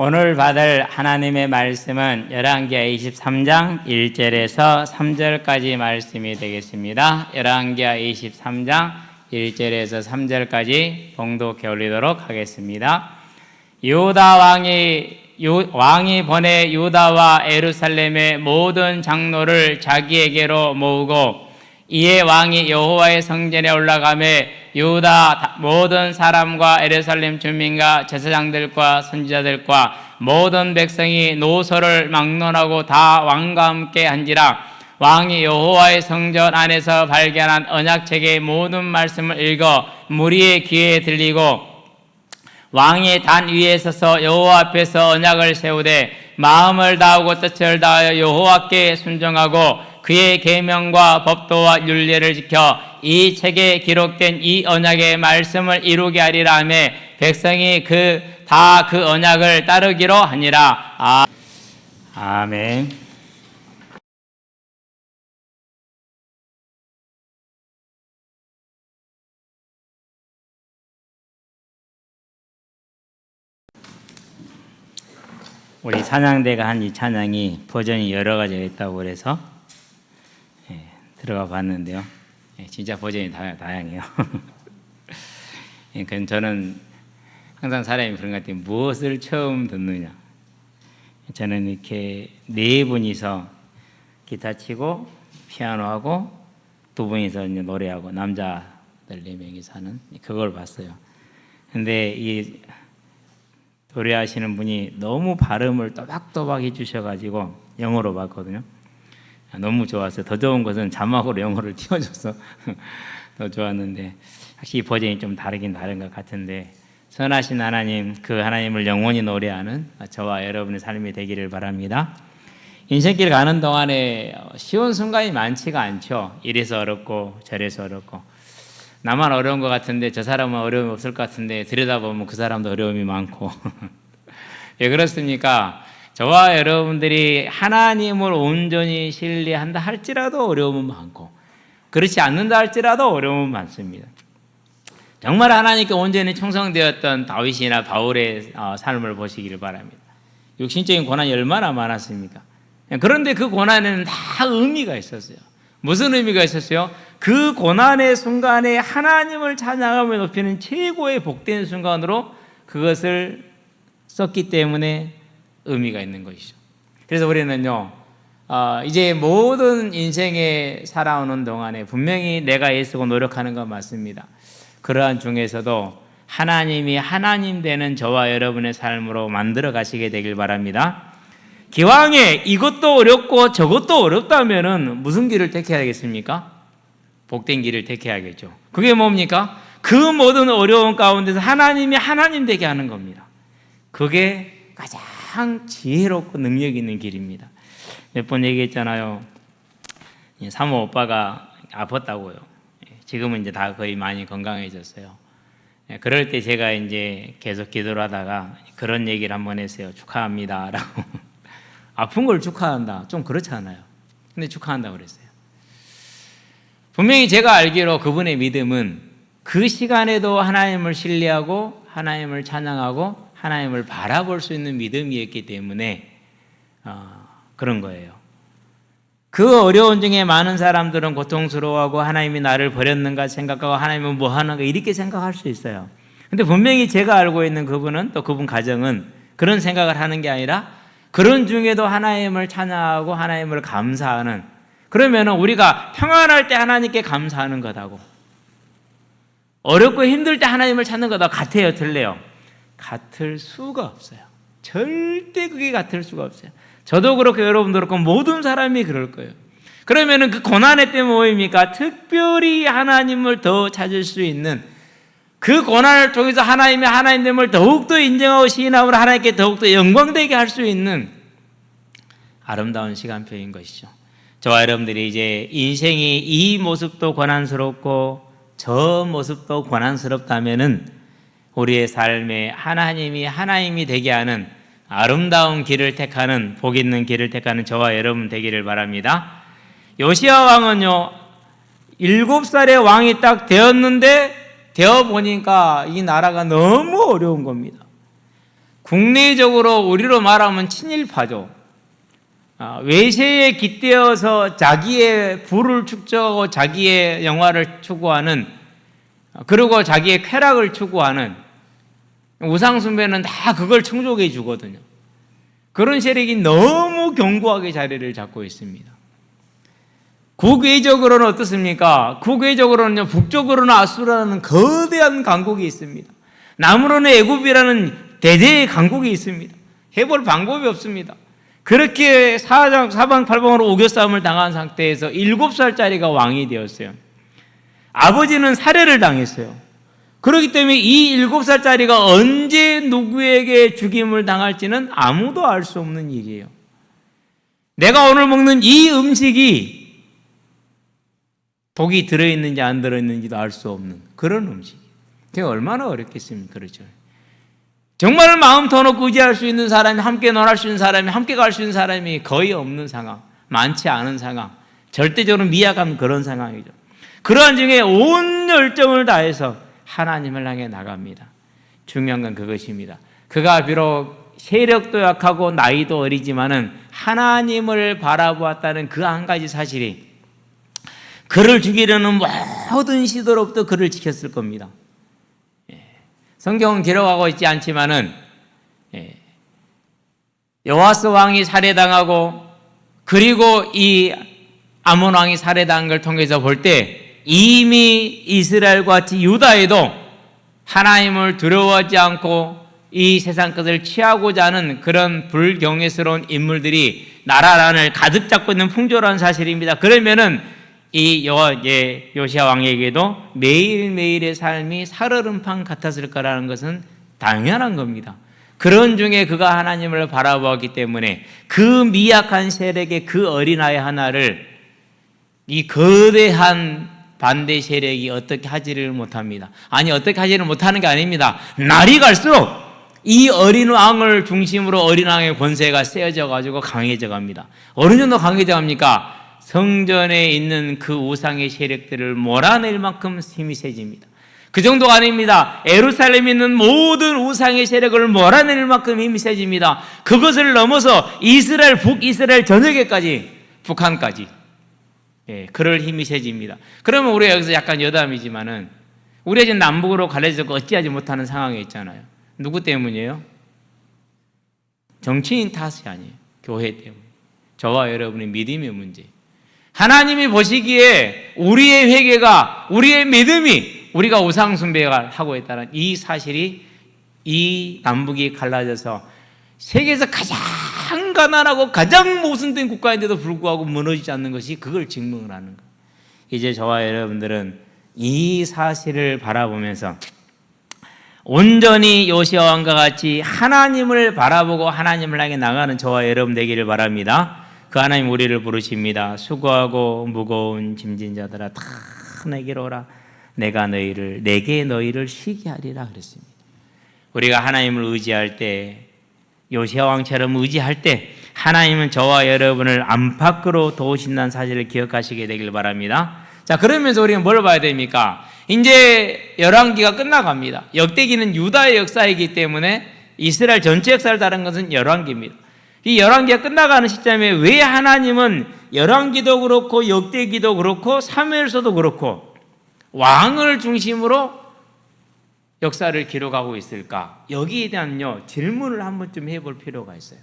오늘 받을 하나님의 말씀은 열왕기하 23장 1절에서 3절까지 말씀이 되겠습니다. 열왕기하 23장 1절에서 3절까지 봉독해 올리도록 하겠습니다. 유다 왕이 보내 유다와 예루살렘의 모든 장로를 자기에게로 모으고, 이에 왕이 여호와의 성전에 올라가매 유다 모든 사람과 예루살렘 주민과 제사장들과 선지자들과 모든 백성이 노소를 막론하고 다 왕과 함께 한지라. 왕이 여호와의 성전 안에서 발견한 언약책의 모든 말씀을 읽어 무리의 귀에 들리고, 왕이 단 위에 서서 여호와 앞에서 언약을 세우되 마음을 다하고 뜻을 다하여 여호와께 순종하고 그의 계명과 법도와 율례를 지켜 이 책에 기록된 이 언약의 말씀을 이루게 하리라 하며 백성이 다 그 언약을 따르기로 하니라. 아멘. 우리 찬양대가 한 이 찬양이 버전이 여러 가지가 있다고 그래서 들어가 봤는데요. 진짜 버전이 다양해요. 그럼 저는 항상 사람이 그런 것 같아요. 무엇을 처음 듣느냐. 저는 이렇게 네 분이서 기타 치고 피아노하고 두 분이서 이제 노래하고 남자들 네 명이서 하는 그걸 봤어요. 근데 이 노래하시는 분이 너무 발음을 또박또박 해주셔가지고 영어로 봤거든요. 너무 좋았어요. 더 좋은 것은 자막으로 영어를 띄워줘서 더 좋았는데, 확실히 버전이 좀 다르긴 다른 것 같은데, 선하신 하나님, 그 하나님을 영원히 노래하는 저와 여러분의 삶이 되기를 바랍니다. 인생길 가는 동안에 쉬운 순간이 많지가 않죠. 이래서 어렵고 저래서 어렵고, 나만 어려운 것 같은데 저 사람은 어려움이 없을 것 같은데 들여다보면 그 사람도 어려움이 많고 왜 그렇습니까? 저와 여러분들이 하나님을 온전히 신뢰한다 할지라도 어려움은 많고, 그렇지 않는다 할지라도 어려움은 많습니다. 정말 하나님께 온전히 충성되었던 다윗이나 바울의 삶을 보시기를 바랍니다. 육신적인 고난이 얼마나 많았습니까? 그런데 그 고난에는 다 의미가 있었어요. 무슨 의미가 있었어요? 그 고난의 순간에 하나님을 찬양하며 높이는 최고의 복된 순간으로 그것을 썼기 때문에 의미가 있는 것이죠. 그래서 우리는요, 이제 모든 인생에 살아오는 동안에 분명히 내가 애쓰고 노력하는 건 맞습니다. 그러한 중에서도 하나님이 하나님 되는 저와 여러분의 삶으로 만들어 가시게 되길 바랍니다. 기왕에 이것도 어렵고 저것도 어렵다면은 무슨 길을 택해야겠습니까? 복된 길을 택해야겠죠. 그게 뭡니까? 그 모든 어려움 가운데서 하나님이 하나님 되게 하는 겁니다. 그게 가장 지혜롭고 능력 있는 길입니다. 몇 번 얘기했잖아요. 사모 오빠가 아팠다고요. 지금은 이제 다 거의 많이 건강해졌어요. 그럴 때 제가 이제 계속 기도를 하다가 그런 얘기를 한번 했어요. 축하합니다 라고. 아픈 걸 축하한다, 좀 그렇잖아요. 근데 축하한다고 그랬어요. 분명히 제가 알기로 그분의 믿음은 그 시간에도 하나님을 신뢰하고 하나님을 찬양하고 하나님을 바라볼 수 있는 믿음이었기 때문에 그런 거예요. 그 어려운 중에 많은 사람들은 고통스러워하고 하나님이 나를 버렸는가 생각하고 하나님은 뭐 하는가 이렇게 생각할 수 있어요. 근데 분명히 제가 알고 있는 그분은, 또 그분 가정은 그런 생각을 하는 게 아니라 그런 중에도 하나님을 찬양하고 하나님을 감사하는, 그러면은 우리가 평안할 때 하나님께 감사하는 것하고 어렵고 힘들 때 하나님을 찾는 것하고 같아요, 틀려요? 같을 수가 없어요. 절대 그게 같을 수가 없어요. 저도 그렇고 여러분도 그렇고 모든 사람이 그럴 거예요. 그러면은 그 고난의 때문에 뭐입니까? 특별히 하나님을 더 찾을 수 있는, 그 고난을 통해서 하나님의 하나님됨을 더욱더 인정하고 시인함으로 하나님께 더욱더 영광되게 할 수 있는 아름다운 시간표인 것이죠. 저와 여러분들이 이제 인생이 이 모습도 고난스럽고 저 모습도 고난스럽다면은 우리의 삶에 하나님이 되게 하는 아름다운 길을 택하는, 복 있는 길을 택하는 저와 여러분 되기를 바랍니다. 요시야 왕은요, 7살의 왕이 딱 되었는데 되어 보니까 이 나라가 너무 어려운 겁니다. 국내적으로 우리로 말하면 친일파죠. 외세에 깃대어서 자기의 부를 축적하고 자기의 영화를 추구하는, 그리고 자기의 쾌락을 추구하는 우상숭배는 다 그걸 충족해 주거든요. 그런 세력이 너무 견고하게 자리를 잡고 있습니다. 국외적으로는 어떻습니까? 국외적으로는 북쪽으로는 아수라는 거대한 강국이 있습니다. 남으로는 애굽이라는 대대의 강국이 있습니다. 해볼 방법이 없습니다. 그렇게 사방팔방으로 우겨싸움을 당한 상태에서 7살짜리가 왕이 되었어요. 아버지는 살해를 당했어요. 그렇기 때문에 이 7살짜리가 언제 누구에게 죽임을 당할지는 아무도 알 수 없는 일이에요. 내가 오늘 먹는 이 음식이 독이 들어있는지 안 들어있는지도 알 수 없는 그런 음식이에요. 그게 얼마나 어렵겠습니까? 그렇죠? 정말 마음 터놓고 의지할 수 있는 사람이, 함께 논할 수 있는 사람이, 함께 갈 수 있는 사람이 거의 없는 상황, 많지 않은 상황, 절대적으로 미약한 그런 상황이죠. 그러한 중에 온 열정을 다해서 하나님을 향해 나갑니다. 중요한 건 그것입니다. 그가 비록 세력도 약하고 나이도 어리지만은 하나님을 바라보았다는 그 한 가지 사실이 그를 죽이려는 모든 시도로부터 그를 지켰을 겁니다. 성경은 기록하고 있지 않지만은 여호아스 왕이 살해당하고 그리고 이 아몬 왕이 살해당한 걸 통해서 볼 때 이미 이스라엘과 같이 유다에도 하나님을 두려워하지 않고 이 세상 것을 취하고자 하는 그런 불경외스러운 인물들이 나라를 가득 잡고 있는 풍조라는 사실입니다. 그러면은 이 요시야 왕에게도 매일매일의 삶이 살얼음판 같았을 거라는 것은 당연한 겁니다. 그런 중에 그가 하나님을 바라보았기 때문에 그 미약한 세력의 그 어린아이 하나를 이 거대한 반대 세력이 어떻게 하지를 못합니다. 아니, 어떻게 하지를 못하는 게 아닙니다. 날이 갈수록 이 어린 왕을 중심으로 어린 왕의 권세가 세어져 가지고 강해져 갑니다. 어느 정도 강해져 갑니까? 성전에 있는 그 우상의 세력들을 몰아낼 만큼 힘이 세집니다. 그 정도가 아닙니다. 예루살렘에 있는 모든 우상의 세력을 몰아낼 만큼 힘이 세집니다. 그것을 넘어서 이스라엘, 북이스라엘 전역에까지, 북한까지, 그럴 힘이 세집니다. 그러면 우리가 여기서 약간 여담이지만은 우리가 지금 남북으로 갈라져서 어찌하지 못하는 상황에 있잖아요. 누구 때문이에요? 정치인 탓이 아니에요. 교회 때문에. 저와 여러분의 믿음의 문제. 하나님이 보시기에 우리의 회개가, 우리의 믿음이 우리가 우상 숭배를 하고 있다는 이 사실이 이 남북이 갈라져서 세계에서 가장 가난하고 가장 모순된 국가인데도 불구하고 무너지지 않는 것이 그걸 증명을 하는 거예요. 이제 저와 여러분들은 이 사실을 바라보면서 온전히 요시야 왕과 같이 하나님을 바라보고 하나님을 향해 나가는 저와 여러분 되기를 바랍니다. 그 하나님 우리를 부르십니다. 수고하고 무거운 짐진 자들아 다 내게로 오라. 내가 내게 너희를 쉬게 하리라 그랬습니다. 우리가 하나님을 의지할 때, 요시야 왕처럼 의지할 때 하나님은 저와 여러분을 안팎으로 도우신다는 사실을 기억하시게 되길 바랍니다. 자, 그러면서 우리는 뭘 봐야 됩니까? 이제 열왕기가 끝나갑니다. 역대기는 유다의 역사이기 때문에 이스라엘 전체 역사를 다룬 것은 열왕기입니다. 이 열왕기가 끝나가는 시점에 왜 하나님은 열왕기도 그렇고 역대기도 그렇고 사무엘서도 그렇고 왕을 중심으로 역사를 기록하고 있을까? 여기에 대한 질문을 한 번쯤 해볼 필요가 있어요.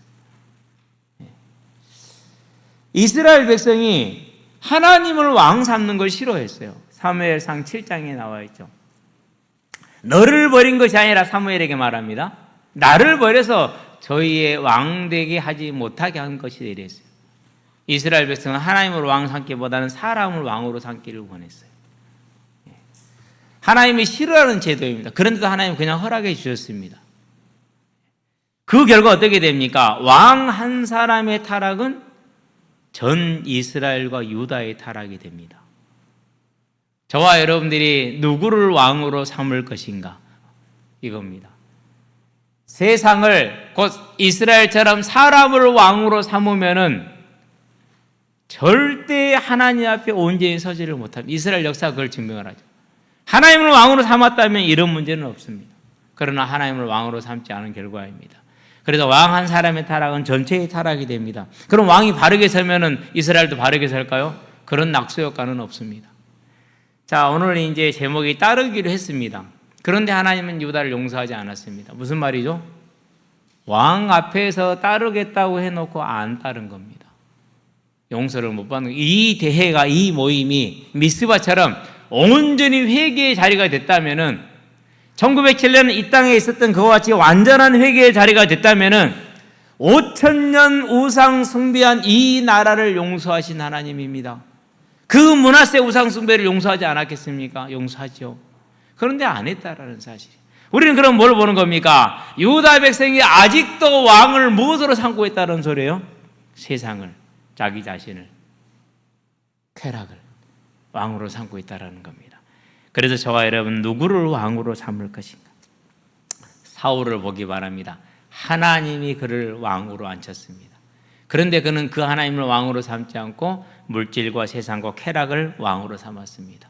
이스라엘 백성이 하나님을 왕 삼는 걸 싫어했어요. 사무엘상 7장에 나와 있죠. 너를 버린 것이 아니라 사무엘에게 말합니다. 나를 버려서 저희의 왕 되게 하지 못하게 한 것이 이랬어요. 이스라엘 백성은 하나님을 왕 삼기보다는 사람을 왕으로 삼기를 원했어요. 하나님이 싫어하는 제도입니다. 그런데도 하나님은 그냥 허락해 주셨습니다. 그 결과 어떻게 됩니까? 왕 한 사람의 타락은 전 이스라엘과 유다의 타락이 됩니다. 저와 여러분들이 누구를 왕으로 삼을 것인가? 이겁니다. 세상을 곧 이스라엘처럼 사람을 왕으로 삼으면은 절대 하나님 앞에 온전히 서지를 못합니다. 이스라엘 역사가 그걸 증명을 하죠. 하나님을 왕으로 삼았다면 이런 문제는 없습니다. 그러나 하나님을 왕으로 삼지 않은 결과입니다. 그래서 왕 한 사람의 타락은 전체의 타락이 됩니다. 그럼 왕이 바르게 서면은 이스라엘도 바르게 설까요? 그런 낙수 효과는 없습니다. 자, 오늘 이제 제목이 따르기로 했습니다. 그런데 하나님은 유다를 용서하지 않았습니다. 무슨 말이죠? 왕 앞에서 따르겠다고 해놓고 안 따른 겁니다. 용서를 못 받는, 이 대회가, 이 모임이 미스바처럼 온전히 회개의 자리가 됐다면은 1907년 이 땅에 있었던 그와 같이 완전한 회개의 자리가 됐다면은 5,000년 우상 숭배한 이 나라를 용서하신 하나님입니다. 그 므낫세 우상 숭배를 용서하지 않았겠습니까? 용서하죠. 그런데 안 했다라는 사실. 우리는 그럼 뭘 보는 겁니까? 유다 백성이 아직도 왕을 무엇으로 삼고 있다는 소리예요? 세상을, 자기 자신을, 쾌락을 왕으로 삼고 있다는 겁니다. 그래서 저와 여러분 누구를 왕으로 삼을 것인가? 사울을 보기 바랍니다. 하나님이 그를 왕으로 앉혔습니다. 그런데 그는 그 하나님을 왕으로 삼지 않고 물질과 세상과 쾌락을 왕으로 삼았습니다.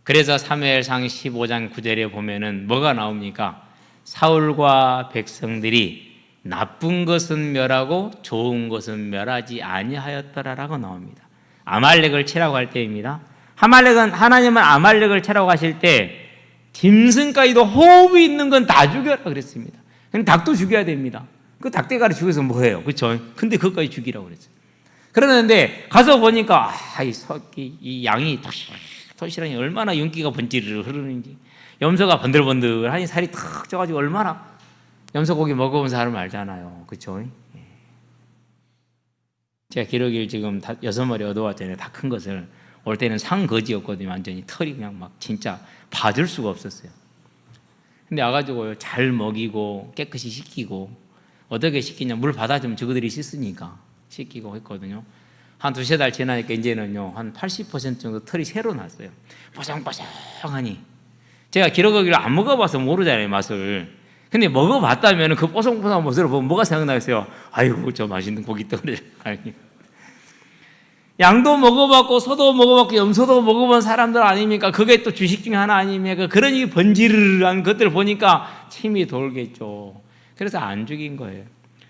그래서 사무엘상 15장 9절에 보면은 뭐가 나옵니까? 사울과 백성들이 나쁜 것은 멸하고 좋은 것은 멸하지 아니하였더라라고 나옵니다. 아말렉을 치라고 할 때입니다. 하나님은 아말렉을 치라고 하실 때 짐승까지도 호흡이 있는 건 다 죽여라 그랬습니다. 그럼 닭도 죽여야 됩니다. 그 닭대가리 죽여서 뭐해요? 그렇죠? 근데 그것까지 죽이라고 그랬어요. 그러는데 가서 보니까 이 양이 토실하니 얼마나 윤기가 번지르르 흐르는지, 염소가 번들번들하니 살이 탁 쪄가지고 얼마나, 염소 고기 먹어본 사람 알잖아요. 그렇죠? 제가 기러기를 지금 6마리 얻어왔잖아요. 다 큰 것을. 올 때는 상거지였거든요. 완전히 털이 그냥 막 진짜 봐줄 수가 없었어요. 근데 와가지고 잘 먹이고 깨끗이 씻기고, 어떻게 씻기냐, 물 받아주면 저거들이 씻으니까 씻기고 했거든요. 한 2-3달 지나니까 이제는요 한 80% 정도 털이 새로 났어요. 뽀송뽀송하니. 제가 기러기를 안 먹어봐서 모르잖아요, 맛을. 근데 먹어봤다면 그 뽀송뽀송한 모습을 보면 뭐가 생각나겠어요? 아이고, 저 맛있는 고기 덩어리. 양도 먹어봤고 소도 먹어봤고 염소도 먹어본 사람들 아닙니까? 그게 또 주식 중에 하나 아닙니까? 그런 이 번지르르한 것들을 보니까 침이 돌겠죠. 그래서 안 죽인 거예요.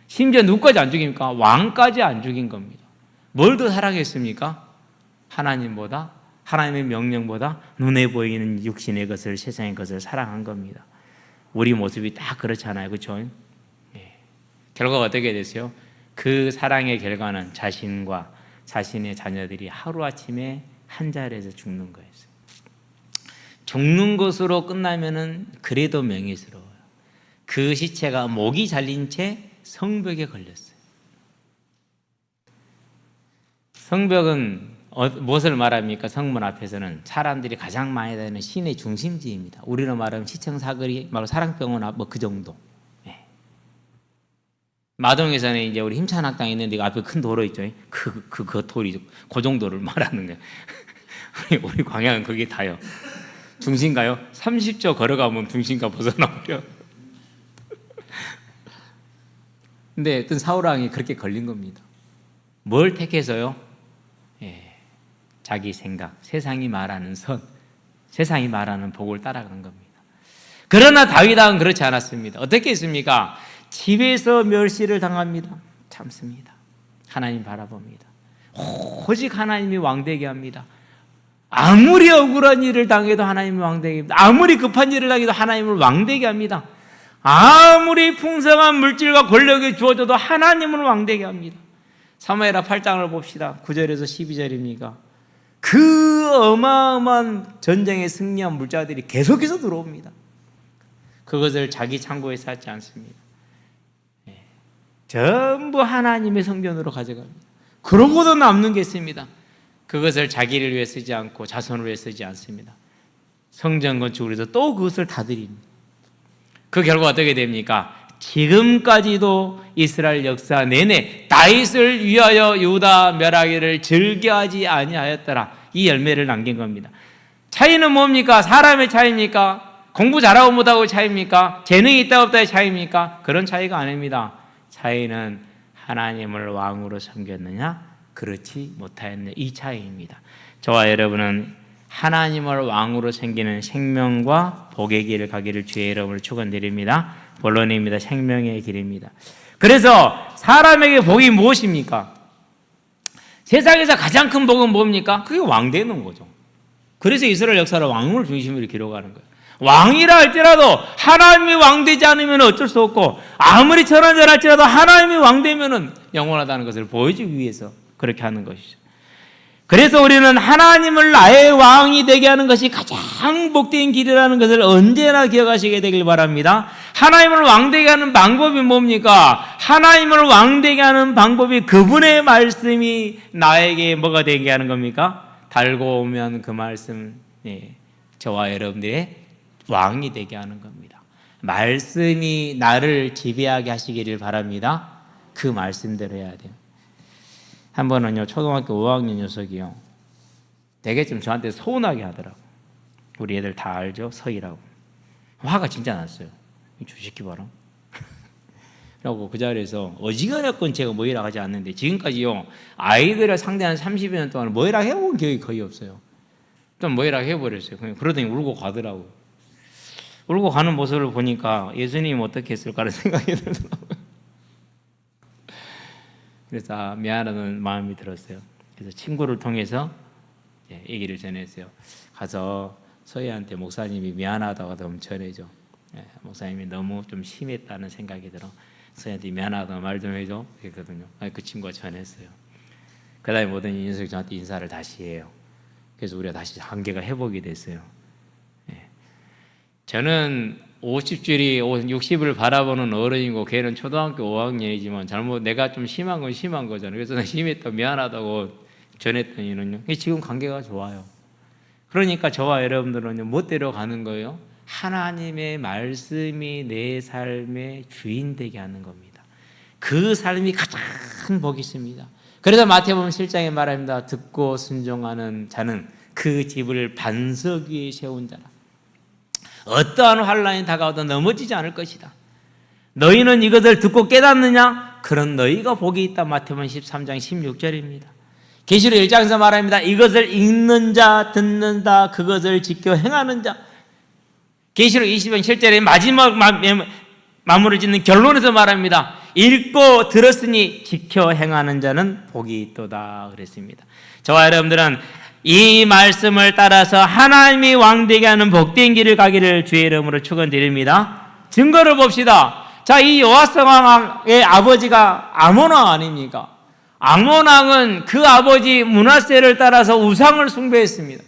심지어 누구까지 안 죽입니까? 왕까지 안 죽인 겁니다. 뭘 더 사랑했습니까? 하나님보다, 하나님의 명령보다 눈에 보이는 육신의 것을, 세상의 것을 사랑한 겁니다. 우리 모습이 딱 그렇잖아요. 그렇죠? 예. 결과가 어떻게 됐어요? 그 사랑의 결과는 자신과 자신의 자녀들이 하루아침에 한 자리에서 죽는 거였어요. 죽는 것으로 끝나면은 그래도 명예스러워요. 그 시체가 목이 잘린 채 성벽에 걸렸어요. 성벽은 무엇을 말합니까? 성문 앞에서는 사람들이 가장 많이 다니는 시내 중심지입니다. 우리로 말하면 시청 사거리, 사랑병원 앞, 그 정도. 네. 마동에서는 이제 우리 힘찬 학당 있는데 그 앞에 큰 도로 있죠. 그 도리, 그 정도를 말하는 거예요. 우리 광양은 그게 다요. 중심가요? 30초 걸어가면 중심가 벗어나버려. 근데 어떤 사울왕이 그렇게 걸린 겁니다. 뭘 택해서요? 자기 생각, 세상이 말하는 선, 세상이 말하는 복을 따라간 겁니다. 그러나 다윗왕은 그렇지 않았습니다. 어떻게 했습니까? 집에서 멸시를 당합니다. 참습니다. 하나님 바라봅니다. 오직 하나님이 왕되게 합니다. 아무리 억울한 일을 당해도 하나님이 왕되게 합니다. 아무리 급한 일을 당해도 하나님을 왕되게 합니다. 아무리 풍성한 물질과 권력이 주어져도 하나님을 왕되게 합니다. 사무엘하 8장을 봅시다. 9절에서 12절입니까? 그 어마어마한 전쟁에 승리한 물자들이 계속해서 들어옵니다. 그것을 자기 창고에 쌓지 않습니다. 전부 하나님의 성전으로 가져갑니다. 그러고도 남는 게 있습니다. 그것을 자기를 위해 쓰지 않고 자손을 위해 쓰지 않습니다. 성전 건축을 해서 또 그것을 다 드립니다. 그 결과 어떻게 됩니까? 지금까지도 이스라엘 역사 내내 다윗을 위하여 유다 멸하기를 즐겨하지 아니하였더라. 이 열매를 남긴 겁니다. 차이는 뭡니까? 사람의 차이입니까? 공부 잘하고 못하고 차이입니까? 재능이 있다 없다의 차이입니까? 그런 차이가 아닙니다. 차이는 하나님을 왕으로 섬겼느냐, 그렇지 못하였느냐, 이 차이입니다. 저와 여러분은 하나님을 왕으로 섬기는 생명과 복의 길을 가기를 주의 이름으로 축원드립니다. 본론입니다. 생명의 길입니다. 그래서 사람에게 복이 무엇입니까? 세상에서 가장 큰 복은 뭡니까? 그게 왕 되는 거죠. 그래서 이스라엘 역사를 왕을 중심으로 기록하는 거예요. 왕이라 할지라도 하나님이 왕 되지 않으면 어쩔 수 없고, 아무리 천한절 할지라도 하나님이 왕 되면 영원하다는 것을 보여주기 위해서 그렇게 하는 것이죠. 그래서 우리는 하나님을 나의 왕이 되게 하는 것이 가장 복된 길이라는 것을 언제나 기억하시게 되길 바랍니다. 하나님을 왕 되게 하는 방법이 뭡니까? 하나님을 왕 되게 하는 방법이 그분의 말씀이 나에게 뭐가 되게 하는 겁니까? 달고 오면 그 말씀, 저와 여러분들의 왕이 되게 하는 겁니다. 말씀이 나를 지배하게 하시기를 바랍니다. 그 말씀대로 해야 돼요. 한 번은요, 초등학교 5학년 녀석이요, 되게 좀 저한테 서운하게 하더라고. 우리 애들 다 알죠? 서희라고. 화가 진짜 났어요. 주식기 봐라. 그리고 그 자리에서 어지간했건 제가 뭐이라 하지 않는데, 지금까지요, 아이들을 상대한 30여 년 동안 뭐이라 해본 기억이 거의 없어요. 좀 뭐이라 해버렸어요. 그러더니 울고 가더라고. 울고 가는 모습을 보니까 예수님 어떻게 했을까라는 생각이 들더라고요. 그래서 미안하다는 마음이 들었어요. 그래서 친구를 통해서 얘기를 전했어요. 가서 서희한테 목사님이 미안하다고 좀 전해줘. 목사님이 너무 좀 심했다는 생각이 들어. 서희한테 미안하다고 말 좀 해줘. 그랬거든요. 그 친구가 전했어요. 그 다음에 모든 이 녀석이 저한테 인사를 다시 해요. 그래서 우리가 다시 관계가 회복이 됐어요. 저는 50줄이 60을 바라보는 어른이고 걔는 초등학교 5학년이지만 내가 좀 심한 건 심한 거잖아요. 그래서 내가 심했다 미안하다고 전했더니는요, 지금 관계가 좋아요. 그러니까 저와 여러분들은 멋대로 가는 거예요. 하나님의 말씀이 내 삶의 주인 되게 하는 겁니다. 그 삶이 가장 복이 있습니다. 그래서 마태복음 7장에 말합니다. 듣고 순종하는 자는 그 집을 반석 위에 세운 자라. 어떠한 환난이 다가와도 넘어지지 않을 것이다. 너희는 이것을 듣고 깨닫느냐? 그런 너희가 복이 있다. 마태복음 13장 16절입니다. 계시록 1장에서 말합니다. 이것을 읽는 자, 듣는 자, 그것을 지켜 행하는 자. 계시록 20장 7절에 마지막 마무리 짓는 결론에서 말합니다. 읽고 들었으니 지켜 행하는 자는 복이 있도다 그랬습니다. 저와 여러분들은 이 말씀을 따라서 하나님이 왕되게 하는 복된 길을 가기를 주의 이름으로 축원드립니다. 증거를 봅시다. 자, 이 여호와스 왕의 아버지가 아몬 왕 아닙니까? 아몬 왕은 그 아버지 므낫세를 따라서 우상을 숭배했습니다.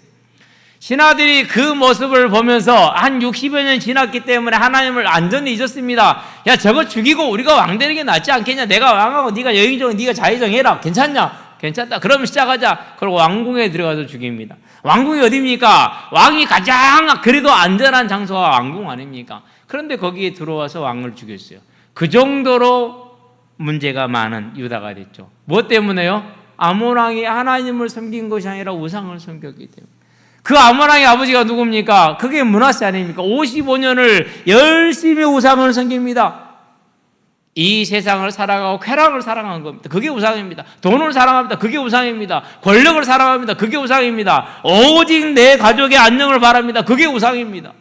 신하들이 그 모습을 보면서 한 60여 년 지났기 때문에 하나님을 완전히 잊었습니다. 야, 저거 죽이고 우리가 왕 되는 게 낫지 않겠냐? 내가 왕하고 네가 여인정, 네가 자의정해라. 괜찮냐? 괜찮다. 그럼 시작하자. 그리고 왕궁에 들어가서 죽입니다. 왕궁이 어디입니까? 왕이 가장 그래도 안전한 장소가 왕궁 아닙니까? 그런데 거기에 들어와서 왕을 죽였어요. 그 정도로 문제가 많은 유다가 됐죠. 뭐 때문에요? 아몬 왕이 하나님을 섬긴 것이 아니라 우상을 섬겼기 때문에. 그 아몬 왕의 아버지가 누굽니까? 그게 므낫세 아닙니까? 55년을 열심히 우상을 섬깁니다. 이 세상을 사랑하고 쾌락을 사랑한 겁니다. 그게 우상입니다. 돈을 사랑합니다. 그게 우상입니다. 권력을 사랑합니다. 그게 우상입니다. 오직 내 가족의 안녕을 바랍니다. 그게 우상입니다.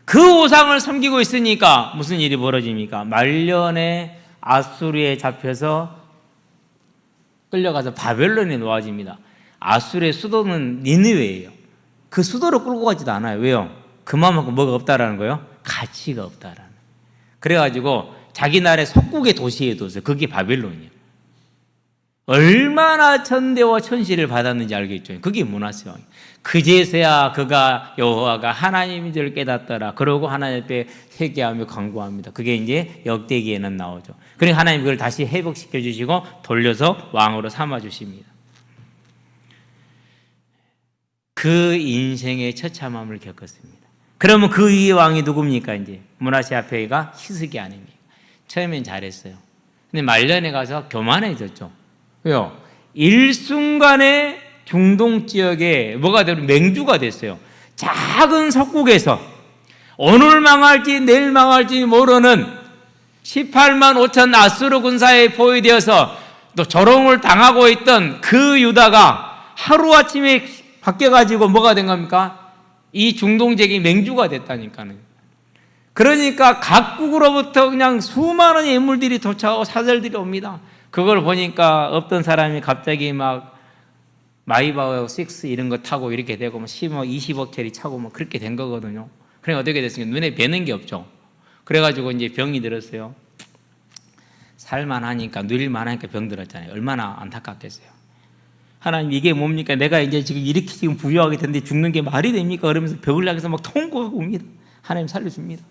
그 우상을 섬기고 있으니까 무슨 일이 벌어집니까? 말년에 아수르에 잡혀서 끌려가서 바벨론에 놓아집니다. 아수르의 수도는 니느웨예요. 그 수도를 끌고 가지도 않아요. 왜요? 그만큼 뭐가 없다라는 거예요? 가치가 없다라는. 그래가지고 자기 나라의 속국의 도시에 뒀어요. 그게 바벨론이에요. 얼마나 천대와 천시를 받았는지 알겠죠. 그게 므낫세 왕이에요. 그제서야 그가 여호와가 하나님인 줄 깨닫더라. 그러고 하나님 앞에 회개하며 간구합니다. 그게 이제 역대기에는 나오죠. 그러니까 하나님 그걸 다시 회복시켜 주시고 돌려서 왕으로 삼아 주십니다. 그 인생의 처참함을 겪었습니다. 그러면 그 위의 왕이 누굽니까? 이제 므낫세 앞에가 히스기 아닙니까? 처음엔 잘했어요. 근데 말년에 가서 교만해졌죠. 왜요? 일순간에 중동 지역에 뭐가 되면 맹주가 됐어요. 작은 석국에서 오늘 망할지 내일 망할지 모르는 18만 5천 아수르 군사에 포위되어서 또 조롱을 당하고 있던 그 유다가 하루아침에 바뀌어가지고 뭐가 된 겁니까? 이 중동 지역이 맹주가 됐다니까요. 그러니까 각국으로부터 그냥 수많은 예물들이 도착하고 사절들이 옵니다. 그걸 보니까 어떤 사람이 갑자기 막 마이바흐 6 이런 거 타고 이렇게 되고 뭐 10억, 20억짜리 차고 뭐 그렇게 된 거거든요. 그러니까 어떻게 됐습니까? 눈에 뵈는 게 없죠. 그래가지고 이제 병이 들었어요. 살만하니까, 누릴만하니까 병 들었잖아요. 얼마나 안타깝겠어요. 하나님, 이게 뭡니까? 내가 이제 지금 이렇게 지금 부유하게 됐는데 죽는 게 말이 됩니까? 그러면서 벽을 향해서 막 통곡하고 옵니다. 하나님 살려줍니다.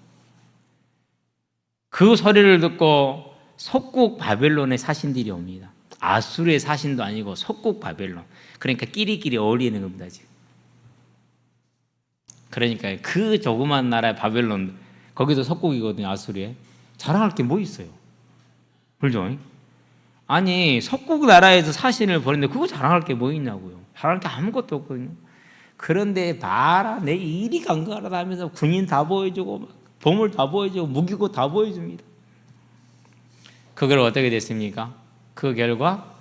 그 소리를 듣고 속국 바벨론의 사신들이 옵니다. 아수르의 사신도 아니고 속국 바벨론. 그러니까 끼리끼리 어울리는 겁니다, 지금. 그러니까 그 조그만 나라의 바벨론, 거기도 속국이거든요, 아수르에. 자랑할 게 뭐 있어요? 그렇죠? 아니, 속국 나라에서 사신을 보냈는데 그거 자랑할 게 뭐 있냐고요. 자랑할 게 아무것도 없거든요. 그런데 봐라, 내 일이 간거하다 하면서 군인 다 보여주고 보물 다 보여주고 무기고 다 보여줍니다. 그걸 어떻게 됐습니까? 그 결과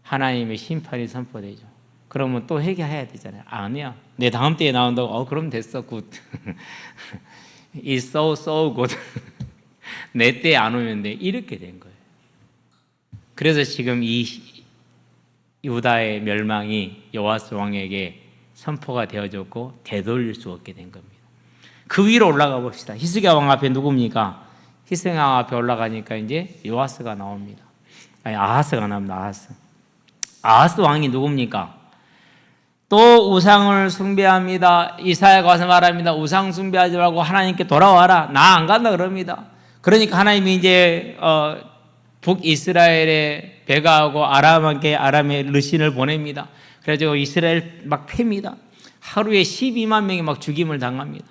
하나님의 심판이 선포되죠. 그러면 또 회개해야 되잖아요. 아니야, 내 다음 때에 나온다고. 그럼 됐어, 굿. It's so good. 내 때에 안 오면 돼. 이렇게 된 거예요. 그래서 지금 이 유다의 멸망이 여호와스 왕에게 선포가 되어졌고 되돌릴 수 없게 된 겁니다. 그 위로 올라가 봅시다. 히스기야 왕 앞에 누굽니까? 히스기야 왕 앞에 올라가니까 이제 요아스가 나옵니다. 아니, 아하스가 나옵니다. 아하스 왕이 누굽니까? 또 우상을 숭배합니다. 이사야가 와서 말합니다. 우상 숭배하지 말고 하나님께 돌아와라. 나 안 간다 그럽니다. 그러니까 하나님이 이제 북이스라엘에 배가하고 아람의 르신을 보냅니다. 그래서 이스라엘 막 팹니다. 하루에 12만 명이 막 죽임을 당합니다.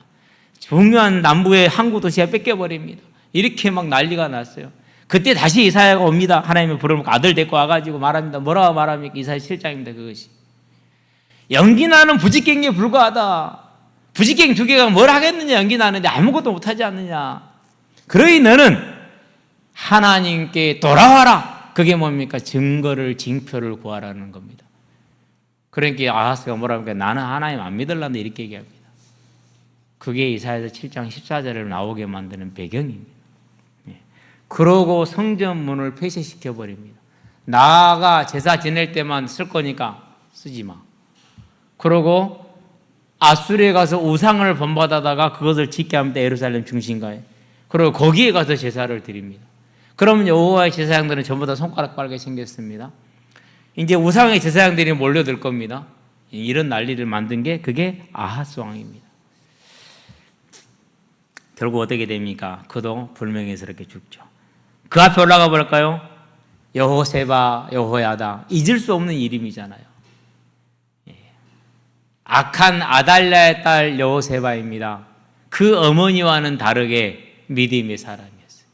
중요한 남부의 항구 도시가 뺏겨버립니다. 이렇게 막 난리가 났어요. 그때 다시 이사야가 옵니다. 하나님의 부름을 아들 데리고 와가지고 말합니다. 뭐라고 말합니까? 이사야 7장입니다. 그것이 연기나는 부직갱에 불과하다. 부직갱 2개가 뭘 하겠느냐. 연기나는데 아무것도 못하지 않느냐. 그러니 너는 하나님께 돌아와라. 그게 뭡니까? 증거를, 징표를 구하라는 겁니다. 그러니까 아하스가 뭐라고 하니까 나는 하나님 안 믿을란다 이렇게 얘기합니다. 그게 이사야서 7장 14절을 나오게 만드는 배경입니다. 그러고 성전문을 폐쇄시켜 버립니다. 나가 제사 지낼 때만 쓸 거니까 쓰지 마. 그러고 아수르에 가서 우상을 본받아다가 그것을 짓게 합니다. 예루살렘 중심가에. 그리고 거기에 가서 제사를 드립니다. 그러면 여호와의 제사장들은 전부 다 손가락 빨게 생겼습니다. 이제 우상의 제사장들이 몰려들 겁니다. 이런 난리를 만든 게 그게 아하스 왕입니다. 결국 어떻게 됩니까? 그도 불명예스럽게 죽죠. 그 앞에 올라가 볼까요? 여호세바, 여호야다. 잊을 수 없는 이름이잖아요. 악한 아달랴의 딸 여호세바입니다. 그 어머니와는 다르게 믿음의 사람이었어요.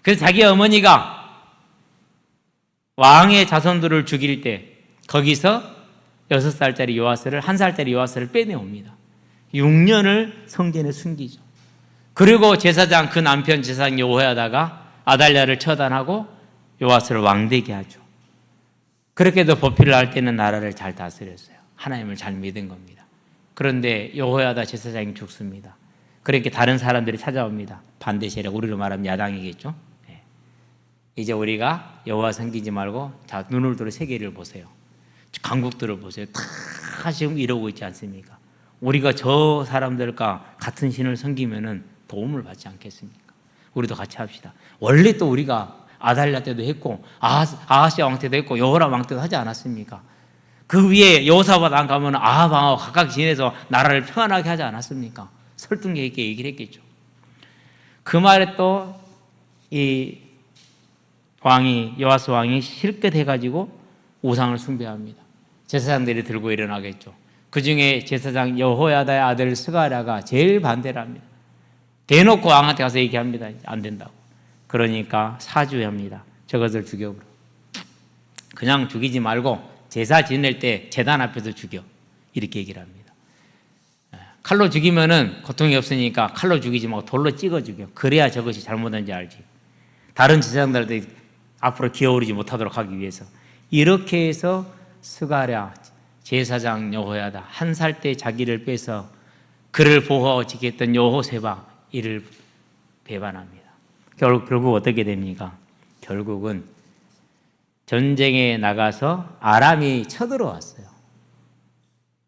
그래서 자기 어머니가 왕의 자손들을 죽일 때 거기서 6살짜리 요아스를 1살짜리 요아스를 빼내옵니다. 6년을 성전에 숨기죠. 그리고 제사장 그 남편 제사장 여호야다가 아달랴를 처단하고 요아스를 왕되게 하죠. 그렇게도 보필을 할 때는 나라를 잘 다스렸어요. 하나님을 잘 믿은 겁니다. 그런데 여호야다 제사장이 죽습니다. 그렇게 다른 사람들이 찾아옵니다. 반대 세력, 우리로 말하면 야당이겠죠. 네. 이제 우리가 여호와 섬기지 말고 자 눈을 들어 세계를 보세요. 강국들을 보세요. 다 지금 이러고 있지 않습니까? 우리가 저 사람들과 같은 신을 섬기면은 도움을 받지 않겠습니까? 우리도 같이 합시다. 원래 또 우리가 아달랴 때도 했고 아하시아 왕 때도 했고 여호람 왕 때도 하지 않았습니까? 그 위에 여호사밧 왕 가면 아합 왕하고 각각 지내서 나라를 평안하게 하지 않았습니까? 설득력 있게 얘기를 했겠죠. 그 말에 또 이 왕이 요아스 왕이 실컷 해가지고 우상을 숭배합니다. 제사장들이 들고 일어나겠죠. 그 중에 제사장 여호야다의 아들 스가랴가 제일 반대를 합니다. 대놓고 왕한테 가서 얘기합니다. 안 된다고. 그러니까 사주합니다. 저것을 죽여버려. 그냥 죽이지 말고 제사 지낼 때 제단 앞에서 죽여. 이렇게 얘기를 합니다. 칼로 죽이면은 고통이 없으니까 칼로 죽이지 말고 돌로 찍어 죽여. 그래야 저것이 잘못한지 알지. 다른 제사장들한테 앞으로 기어오르지 못하도록 하기 위해서. 이렇게 해서 스가랴 제사장 여호야다 1살 때 자기를 빼서 그를 보호하고 지켰던 여호세바 이를 배반합니다. 결국 어떻게 됩니까? 결국은 전쟁에 나가서 아람이 쳐들어왔어요.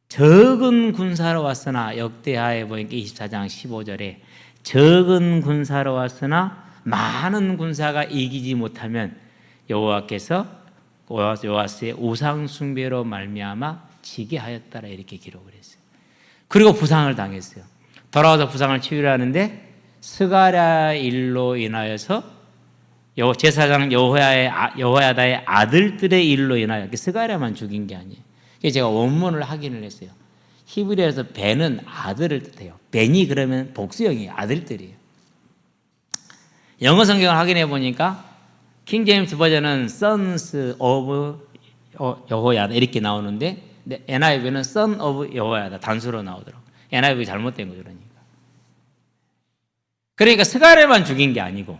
적은 군사로 왔으나, 역대하에 보니까 24장 15절에 적은 군사로 왔으나 많은 군사가 이기지 못하면 여호와께서 요아스의 우상 숭배로 말미암아 지게 하였다라 이렇게 기록을 했어요. 그리고 부상을 당했어요. 돌아와서 부상을 치유하는데 스가랴 일로 인하여서 제사장 여호야다의 아들들의 일로 인하여 스가랴만 죽인 게 아니에요. 제가 원문을 확인을 했어요. 히브리어에서 벤은 아들을 뜻해요. 벤이 그러면 복수형이에요. 아들들이에요. 영어 성경을 확인해 보니까 킹 제임스 버전은 sons of 여호야다 이렇게 나오는데 NIV는 son of 여호야다 단수로 나오더라고요. NIV 잘못된 거죠. 그러니까 스가랴만 죽인 게 아니고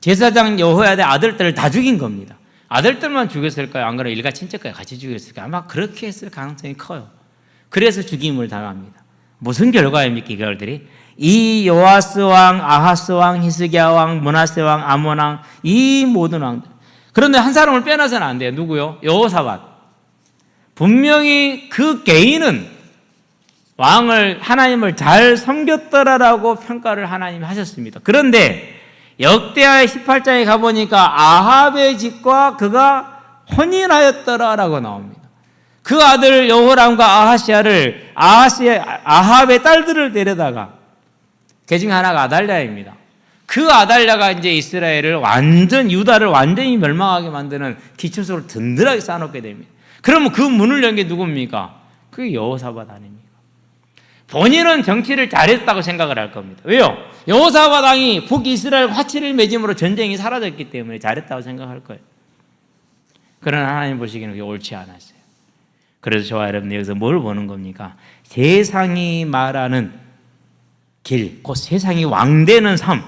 제사장 여호야다의 아들들을 다 죽인 겁니다. 아들들만 죽였을까요? 안 그러면 일가 친척까지 같이 죽였을까요? 아마 그렇게 했을 가능성이 커요. 그래서 죽임을 당합니다. 무슨 결과입니까? 이걸들이 이 요아스 왕, 아하스 왕, 히스기야 왕, 므낫세 왕, 아몬 왕, 이 모든 왕들. 그런데 한 사람을 빼놔서는 안 돼요. 누구요? 여호사밧. 분명히 그 개인은 왕을, 하나님을 잘 섬겼더라라고 평가를 하나님이 하셨습니다. 그런데 역대하 18장에 가보니까 아합의 집과 그가 혼인하였더라라고 나옵니다. 그 아들 여호람과 아하시아를 아합의 딸들을 데려다가 그 중에 하나가 아달랴입니다. 그 아달랴가 이제 이스라엘을 유다를 완전히 멸망하게 만드는 기초석을 든든하게 쌓아놓게 됩니다. 그러면 그 문을 연 게 누굽니까? 그게 여호사밧 아닙니까? 본인은 정치를 잘했다고 생각을 할 겁니다. 왜요? 여호사밧 왕이 북이스라엘 화치를 맺음으로 전쟁이 사라졌기 때문에 잘했다고 생각할 거예요. 그러나 하나님 보시기에는 그게 옳지 않았어요. 그래서 저와 여러분 여기서 뭘 보는 겁니까? 세상이 말하는 길, 곧 세상이 왕되는 삶,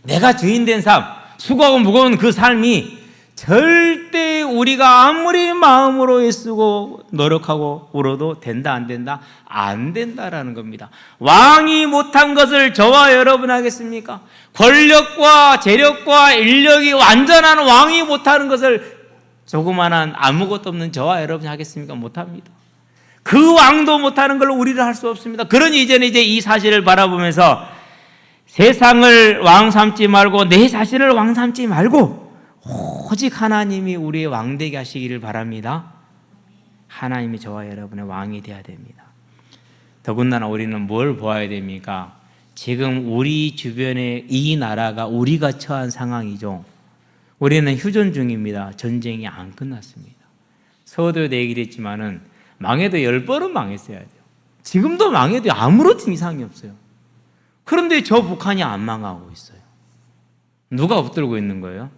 내가 주인된 삶, 수고하고 무거운 그 삶이 절대 우리가 아무리 마음으로 애쓰고 노력하고 울어도 된다 안 된다? 안 된다라는 겁니다. 왕이 못한 것을 저와 여러분 하겠습니까? 권력과 재력과 인력이 완전한 왕이 못하는 것을 조그만한 아무것도 없는 저와 여러분이 하겠습니까? 못합니다. 그 왕도 못하는 걸 우리를 할 수 없습니다. 그러니 이제는 이 사실을 바라보면서 세상을 왕 삼지 말고 내 자신을 왕 삼지 말고 오직 하나님이 우리의 왕 되게 하시기를 바랍니다. 하나님이 저와 여러분의 왕이 되어야 됩니다. 더군다나 우리는 뭘 보아야 됩니까? 지금 우리 주변의 이 나라가 우리가 처한 상황이죠. 우리는 휴전 중입니다. 전쟁이 안 끝났습니다. 서두에도 얘기를 했지만은 망해도 10번은 망했어야 돼요. 지금도 망해도 아무런 이상이 없어요. 그런데 저 북한이 안 망하고 있어요. 누가 붙들고 있는 거예요?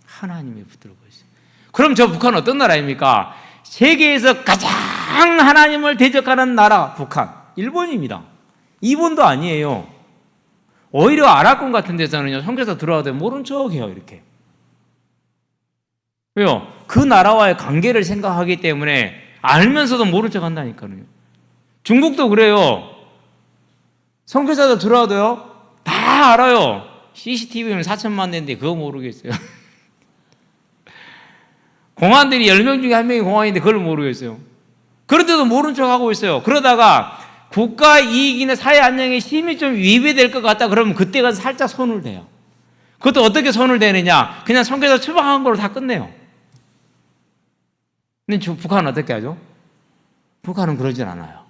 하나님이 붙들고 있어요. 그럼 저 북한은 어떤 나라입니까? 세계에서 가장 하나님을 대적하는 나라 북한, 일본입니다. 일본도 아니에요. 오히려 아랍권 같은 데서는요, 선교사 들어와도 모른 척해요. 이렇게. 왜요? 그 나라와의 관계를 생각하기 때문에 알면서도 모른 척 한다니까요. 중국도 그래요. 선교사들 들어와도요, 다 알아요. CCTV는 4천만 대인데 그거 모르겠어요. 공안들이 10명 중에 1명이 공안인데 그걸 모르겠어요. 그런데도 모른 척하고 있어요. 그러다가 국가 이익이나 사회 안녕에 심히 좀 위배될 것 같다 그러면 그때 가서 살짝 손을 대요. 그것도 어떻게 손을 대느냐? 그냥 선교사 추방한 걸로 다 끝내요. 근데 북한은 어떻게 하죠? 북한은 그러진 않아요.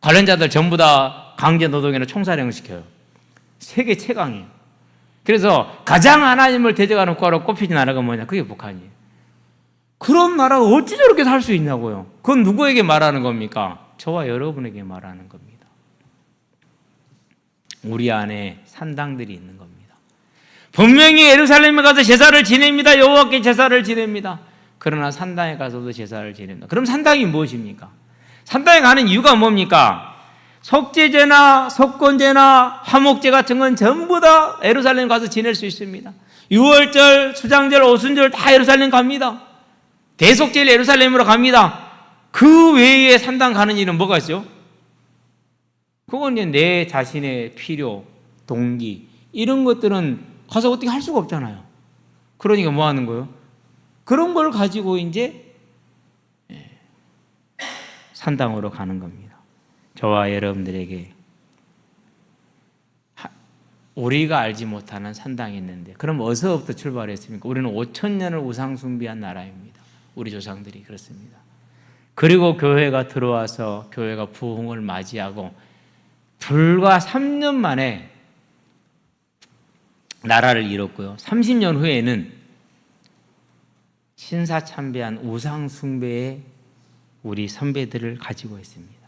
관련자들 전부 다 강제 노동이나 총사령을 시켜요. 세계 최강이에요. 그래서 가장 하나님을 대적하는 국가로 꼽히는 나라가 뭐냐? 그게 북한이에요. 그런 나라가 어찌 저렇게 살 수 있냐고요. 그건 누구에게 말하는 겁니까? 저와 여러분에게 말하는 겁니다. 우리 안에 산당들이 있는 겁니다. 분명히 예루살렘에 가서 제사를 지냅니다. 여호와께 제사를 지냅니다. 그러나 산당에 가서도 제사를 지냅니다. 그럼 산당이 무엇입니까? 산당에 가는 이유가 뭡니까? 속죄제나 속건제나 화목제 같은 건 전부 다 예루살렘 가서 지낼 수 있습니다. 유월절, 수장절, 오순절 다 예루살렘 갑니다. 대속제일 예루살렘으로 갑니다. 그 외에 산당 가는 일은 뭐가 있어요? 그건 이제 내 자신의 필요, 동기 이런 것들은 가서 어떻게 할 수가 없잖아요. 그러니까 뭐 하는 거예요? 그런 걸 가지고 이제 산당으로 가는 겁니다. 저와 여러분들에게 우리가 알지 못하는 산당이 있는데, 그럼 어디서부터 출발했습니까? 우리는 5,000년을 우상 숭배한 나라입니다. 우리 조상들이 그렇습니다. 그리고 교회가 들어와서 교회가 부흥을 맞이하고 불과 3년 만에 나라를 잃었고요. 30년 후에는 신사참배한 우상 숭배의 우리 선배들을 가지고 있습니다.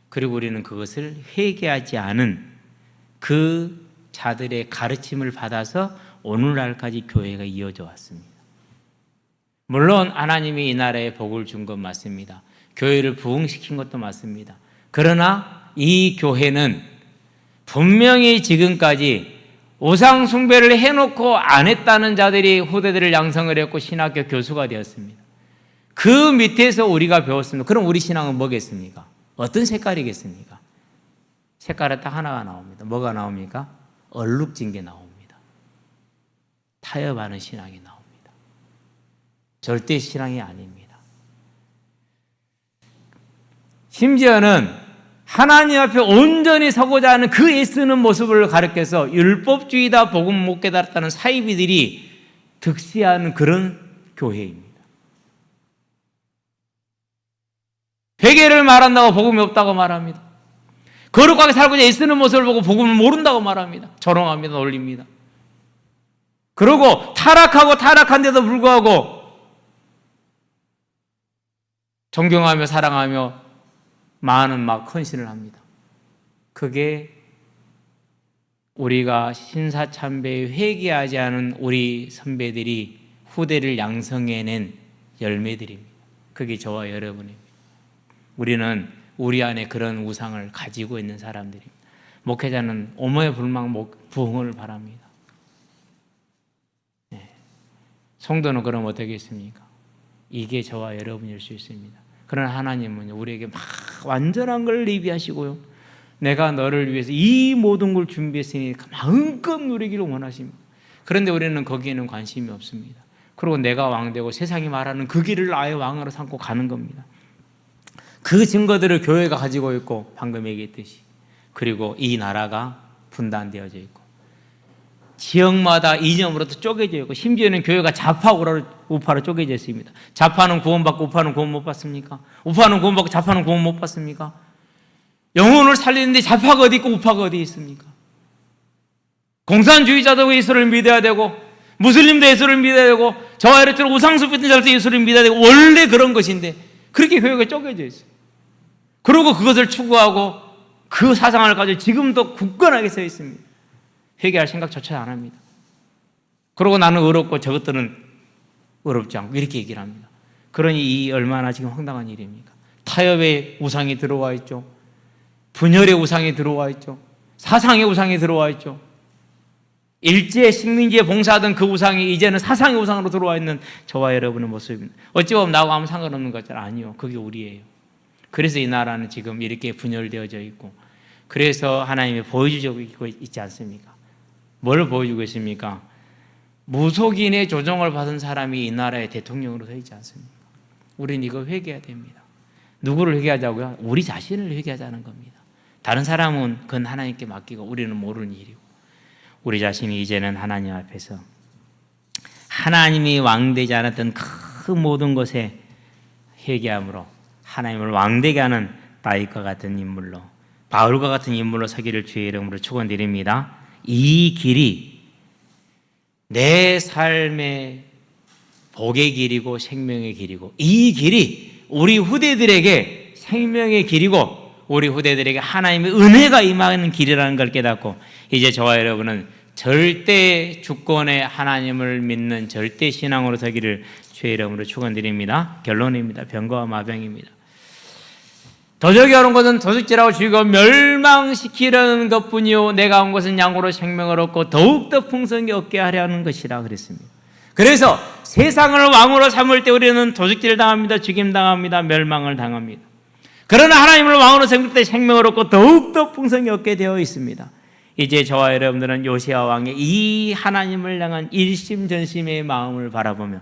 그리고 우리는 그것을 회개하지 않은 그 자들의 가르침을 받아서 오늘날까지 교회가 이어져 왔습니다. 물론 하나님이 이 나라에 복을 준 건 맞습니다. 교회를 부흥시킨 것도 맞습니다. 그러나 이 교회는 분명히 지금까지 우상 숭배를 해놓고 안 했다는 자들이 후대들을 양성을 했고 신학교 교수가 되었습니다. 그 밑에서 우리가 배웠습니다. 그럼 우리 신앙은 뭐겠습니까? 어떤 색깔이겠습니까? 색깔은 딱 하나가 나옵니다. 뭐가 나옵니까? 얼룩진 게 나옵니다. 타협하는 신앙이 나옵니다. 절대 신앙이 아닙니다. 심지어는 하나님 앞에 온전히 서고자 하는 그 애쓰는 모습을 가르쳐서 율법주의다 복음 못 깨달았다는 사이비들이 득시하는 그런 교회입니다. 회개를 말한다고 복음이 없다고 말합니다. 거룩하게 살고자 애쓰는 모습을 보고 복음을 모른다고 말합니다. 조롱합니다. 놀립니다. 그리고 타락한데도 불구하고 존경하며 사랑하며 많은 막 헌신을 합니다. 그게 우리가 신사참배에 회개하지 않은 우리 선배들이 후대를 양성해낸 열매들입니다. 그게 저와 여러분입니다. 우리는 우리 안에 그런 우상을 가지고 있는 사람들입니다. 목회자는 오모의 부흥을 바랍니다. 성도는 그럼 어떻게 했습니까? 이게 저와 여러분일 수 있습니다. 그러나 하나님은 우리에게 막 완전한 걸 예비하시고요. 내가 너를 위해서 이 모든 걸 준비했으니 마음껏 누리기를 원하십니다. 그런데 우리는 거기에는 관심이 없습니다. 그리고 내가 왕되고 세상이 말하는 그 길을 나의 왕으로 삼고 가는 겁니다. 그 증거들을 교회가 가지고 있고 방금 얘기했듯이, 그리고 이 나라가 분단되어져 있고 지역마다 이념으로도 쪼개져 있고, 심지어는 교회가 좌파 우파로 쪼개져 있습니다. 좌파는 구원받고 우파는 구원 못 받습니까? 우파는 구원받고 좌파는 구원 못 받습니까? 영혼을 살리는데 좌파가 어디 있고 우파가 어디 있습니까? 공산주의자도 예수를 믿어야 되고 무슬림도 예수를 믿어야 되고 저와 여러분처럼 우상숭배했던 자들도 예수를 믿어야 되고, 원래 그런 것인데 그렇게 교회가 쪼개져 있어요. 그리고 그것을 추구하고 그 사상을 가지고 지금도 굳건하게 서 있습니다. 회개할 생각조차 안 합니다. 그리고 나는 어렵고 저것들은 어렵지 않고 이렇게 얘기를 합니다. 그러니 이 얼마나 지금 황당한 일입니까? 타협의 우상이 들어와 있죠. 분열의 우상이 들어와 있죠. 사상의 우상이 들어와 있죠. 일제 식민지에 봉사하던 그 우상이 이제는 사상의 우상으로 들어와 있는 저와 여러분의 모습입니다. 어찌 보면 나하고 아무 상관없는 것처럼, 아니요, 그게 우리예요. 그래서 이 나라는 지금 이렇게 분열되어져 있고, 그래서 하나님이 보여주고 있지 않습니까? 뭘 보여주고 있습니까? 무속인의 조종을 받은 사람이 이 나라의 대통령으로 서 있지 않습니까? 우리는 이거 회개해야 됩니다. 누구를 회개하자고요? 우리 자신을 회개하자는 겁니다. 다른 사람은 그건 하나님께 맡기고 우리는 모르는 일이고, 우리 자신이 이제는 하나님 앞에서 하나님이 왕되지 않았던 그 모든 것에 회개함으로 하나님을 왕되게 하는 다윗과 같은 인물로, 바울과 같은 인물로 서기를 주의 이름으로 축원드립니다. 이 길이 내 삶의 복의 길이고 생명의 길이고, 이 길이 우리 후대들에게 생명의 길이고 우리 후대들에게 하나님의 은혜가 임하는 길이라는 걸 깨닫고, 이제 저와 여러분은 절대 주권의 하나님을 믿는 절대 신앙으로 서기를 주의 이름으로 축원드립니다. 결론입니다. 병거와 마병입니다. 도적이 오는 것은 도둑질하고 죽이고 멸망시키려는 것뿐이요 내가 온 것은 양으로 생명을 얻고 더욱더 풍성히 얻게 하려 하는 것이라 그랬습니다. 그래서 세상을 왕으로 삼을 때 우리는 도둑질 당합니다. 죽임 당합니다. 멸망을 당합니다. 그러나 하나님을 왕으로 삼을 때 생명을 얻고 더욱더 풍성히 얻게 되어 있습니다. 이제 저와 여러분들은 요시야 왕의 이 하나님을 향한 일심전심의 마음을 바라보며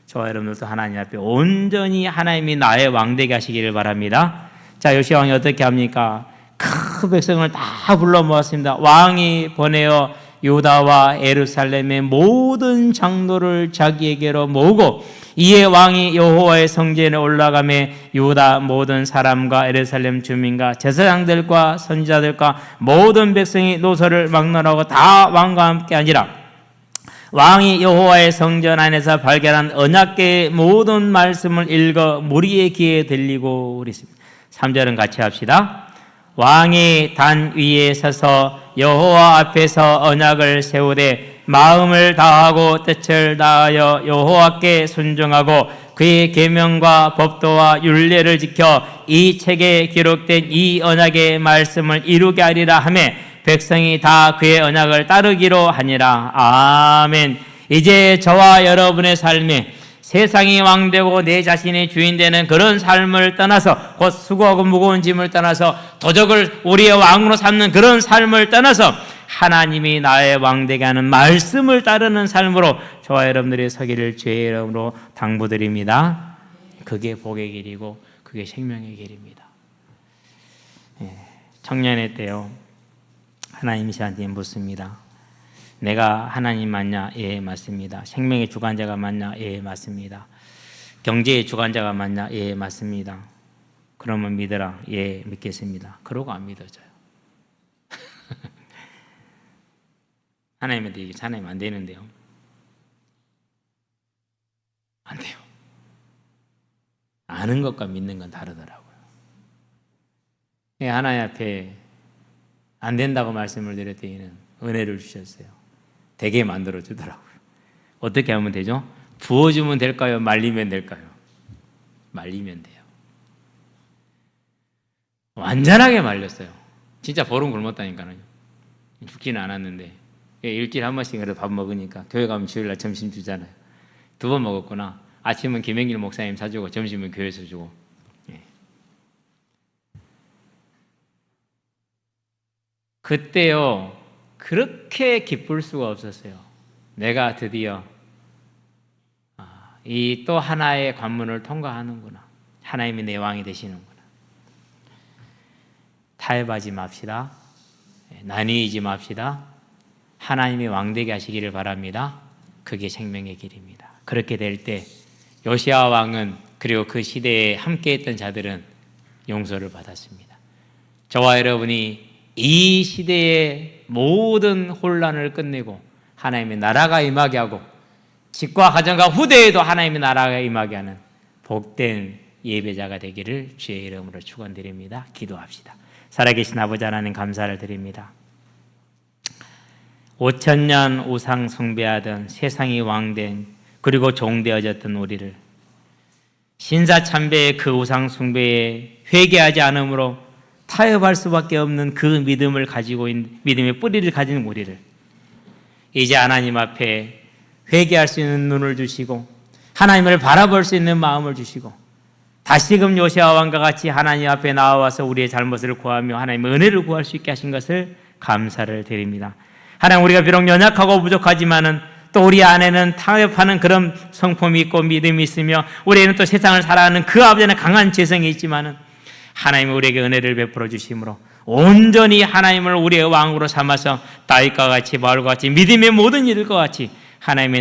저와 여러분들도 하나님 앞에 온전히 하나님이 나의 왕 되게 하시기를 바랍니다. 자, 요시야 왕이 어떻게 합니까? 큰 백성을 다 불러 모았습니다. 왕이 보내어 유다와 예루살렘의 모든 장로를 자기에게로 모으고 이에 왕이 여호와의 성전에 올라가매 유다 모든 사람과 예루살렘 주민과 제사장들과 선지자들과 모든 백성이 노소를 막론하고 다 왕과 함께 하니라. 왕이 여호와의 성전 안에서 발견한 언약궤의 모든 말씀을 읽어 무리의 귀에 들리고 그랬습니다. 3절은 같이 합시다. 왕이 단 위에 서서 여호와 앞에서 언약을 세우되 마음을 다하고 뜻을 다하여 여호와께 순종하고 그의 계명과 법도와 율례를 지켜 이 책에 기록된 이 언약의 말씀을 이루게 하리라 하매 백성이 다 그의 언약을 따르기로 하니라. 아멘. 이제 저와 여러분의 삶에 세상이 왕되고 내 자신이 주인되는 그런 삶을 떠나서 곧 수고하고 무거운 짐을 떠나서 도적을 우리의 왕으로 삼는 그런 삶을 떠나서 하나님이 나의 왕되게 하는 말씀을 따르는 삶으로 저와 여러분들이 서기를 주의 이름으로 당부드립니다. 그게 복의 길이고 그게 생명의 길입니다. 청년의 때요, 하나님이 저한테 묻습니다. 내가 하나님 맞냐? 예, 맞습니다. 생명의 주관자가 맞냐? 예, 맞습니다. 경제의 주관자가 맞냐? 예, 맞습니다. 그러면 믿어라. 예, 믿겠습니다. 그러고 안 믿어져요. 하나님한테 이게 하나님 안 되는데요. 안 돼요. 아는 것과 믿는 건 다르더라고요. 하나님 앞에 안 된다고 말씀을 드렸더니 은혜를 주셨어요. 되게 만들어 주더라고요. 어떻게 하면 되죠? 부어주면 될까요? 말리면 될까요? 말리면 돼요. 완전하게 말렸어요. 진짜 보름 굶었다니까요. 죽지는 않았는데 일주일에 한 번씩 그래도 밥 먹으니까 교회 가면 주일날 점심 주잖아요. 2번 먹었구나. 아침은 김영길 목사님 사주고 점심은 교회에서 주고. 그때요 그렇게 기쁠 수가 없었어요. 내가 드디어 이 또 하나의 관문을 통과하는구나. 하나님이 내 왕이 되시는구나. 타협하지 맙시다. 나뉘지 맙시다. 하나님이 왕되게 하시기를 바랍니다. 그게 생명의 길입니다. 그렇게 될 때 요시야 왕은 그리고 그 시대에 함께했던 자들은 용서를 받았습니다. 저와 여러분이 이 시대의 모든 혼란을 끝내고 하나님의 나라가 임하게 하고 집과 가정과 후대에도 하나님의 나라가 임하게 하는 복된 예배자가 되기를 주의 이름으로 축원드립니다. 기도합시다. 살아계신 아버지 하나님 감사를 드립니다. 5,000년 우상 숭배하던 세상이 왕된 그리고 종되어졌던 우리를 신사참배의 그 우상 숭배에 회개하지 않으므로 타협할 수밖에 없는 그 믿음을 가지고 있는 믿음의 뿌리를 가진 우리를 이제 하나님 앞에 회개할 수 있는 눈을 주시고 하나님을 바라볼 수 있는 마음을 주시고 다시금 요시야 왕과 같이 하나님 앞에 나와서 우리의 잘못을 구하며 하나님의 은혜를 구할 수 있게 하신 것을 감사를 드립니다. 하나님, 우리가 비록 연약하고 부족하지만은 또 우리 안에는 타협하는 그런 성품이 있고 믿음이 있으며 우리에는 또 세상을 살아가는 그 아버지는 강한 재성이 있지만은 하나님이 우리에게 은혜를 베풀어 주심으로 온전히 하나님을 우리의 왕으로 삼아서 다윗과 같이 바울과 같이 믿음의 모든 일과 같이 하나님의